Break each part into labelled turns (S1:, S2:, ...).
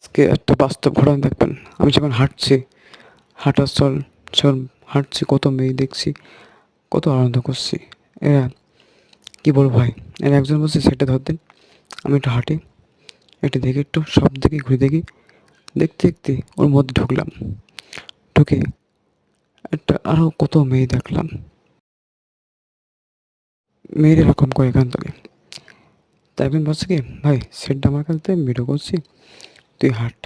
S1: আজকে একটা বাস্তব ঘটনা দেখবেন। আমি যখন হাঁটছি, হাঁটার চল চল হাঁটছি, কত মেয়ে দেখছি, কত আনন্দ করছি। এরা কি বলবো ভাই, এরা একজন বলছে সেটা ধর দিন, আমি একটু হাঁটি, একটু দেখি, একটু সব দিকে ঘুরে দেখি। দেখতে দেখতে ওর মধ্যে ঢুকলাম। ঢুকে একটা আরও কত মেয়ে দেখলাম। মেয়ের এরকম করে এখান থেকে। তাই আমি বলছি কি, ভাই সেটটা আমার কাছে দে, ভিডিও করছি, তুই হাঁট।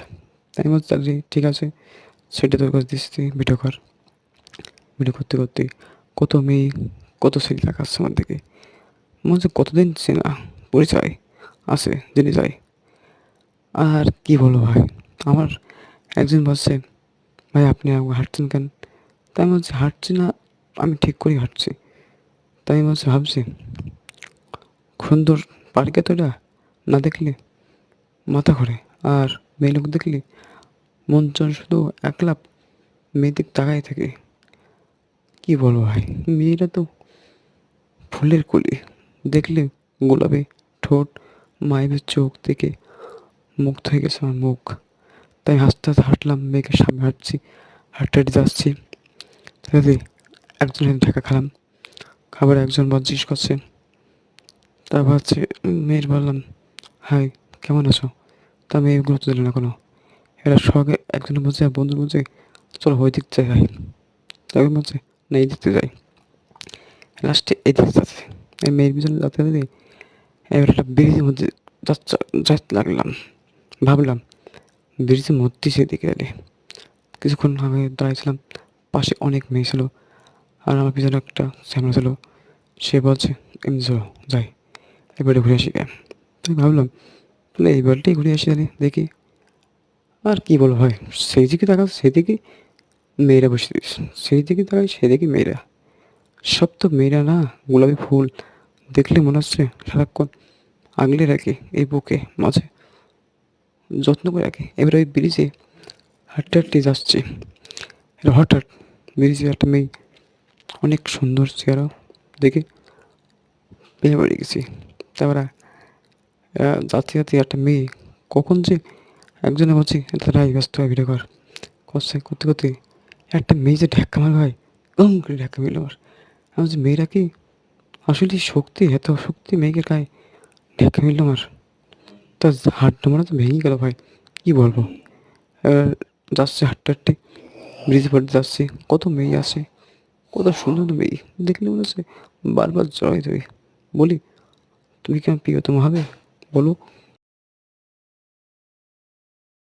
S1: তাই আমি বলছি তাহলে ঠিক আছে, সেটা তোর কাছে দিচ্ছি, তুই ভিডিও কর। ভিডিও করতে করতে কত মেয়ে, কত ছেলে তাকাচ্ছে আমার দিকে। মনে হচ্ছে কতদিন চেনা পরিচয় আছে জেনে যায়। আর কি বলবো ভাই, আমার একজন বলছে, ভাই আপনি আমাকে হাঁটছেন কেন? তাই আমি বলছি হাঁটছি না, আমি ঠিক করেই হাঁটছি। তাই আমি বলছি ভাবছি, সুন্দর পার্কে তো এটা না দেখলে মাথা ঘোরে, আর মেয়ে লোক দেখলে মন চল শুধু একলা মেয়েদিক তাকাই থাকে। কি বলবো ভাই, মেয়েরা তো ফুলের কলি, দেখলে গোলাপি ঠোঁট, মায়ের চোখ থেকে মুগ্ধ হয়ে গেছে আমার মুখ। তাই হাসতে হাসতে হাঁটলাম, মেয়েকে সামনে হাঁটছি, হাঁটতে হাঁটতে যাচ্ছি। তাহলে একজনের ঢাকা খেলাম, খাবার একজন বল জিজ্ঞেস করছে। তারপর হচ্ছে মেয়ের বললাম, হাই কেমন আছো? তা মেয়ে গুরুত্ব দিল না কোনো। এরা সঙ্গে একজনের বলছে, আর বন্ধু বলছে চলো ওই দিক যাই। তখন বলছে না এই দিকতে যাই। লাস্টে এই দিকে যাচ্ছে, এই মেয়ের পিছনে যাতে যেতে এবার একটা ব্রিজের মধ্যে যাচ্ছে, যাইতে লাগলাম। ভাবলাম ব্রিজের মধ্যে সেদিকে এলে কিছুক্ষণ আগে দাঁড়িয়েছিলাম, পাশে অনেক মেয়ে ছিল, আর আমার পিছনে একটা শ্যামলা ছিল। সে বলছে এমনি চলো যাই, এবারে ঘুরে আসি গে। তাই ভাবলাম তাহলে এইবারটাই ঘুরে আসি, তাহলে দেখি। আর কি বলবো ভাই, সেই দিকে তাকাও সেদিকে মেয়েরা বসে দিয়েছে, সেই দিকে তাকাই সেদিকে মেয়েরা। সব তো মেয়েরা না, গোলাপি ফুল দেখলে মনে হচ্ছে সারাক্ষণ আগলে রাখে এই বুকে মাঝে, যত্ন করে রাখে। এবার ওই ব্রিজে হাঁটতে হাঁটতে যাচ্ছে, এটা হঠাৎ ব্রিজে একটা মেয়ে, অনেক সুন্দর চেহারা দেখে প্রেমে পড়ে গেছি। তারপরে যাতে যাতে একটা মেয়ে কখন যে একজনে বলছি তারাই ব্যস্ত হয় ভিডিও কর করছে, করতে করতে একটা মেয়ে যে ধাক্কা মার ভাই, গম করে ধাক্কা মিল আমার। আমি বলছি মেয়েরা কি আসলে শক্তি, এত শক্তি মেয়েকে গায়ে ধাক্কা মিলল আমার। তা হাড্ডা মারা তো ভেঙে গেল ভাই, কি বলবো। এবার যাচ্ছে হাঁটতে হাঁটতে, ব্রিজে পড়তে যাচ্ছি, কত মেয়ে আসে, কত সুন্দর মেয়ে দেখলে মনে হচ্ছে বারবার জড়াই ধরি। বলি তুমি কেমন প্রিয়তম হবে বলো।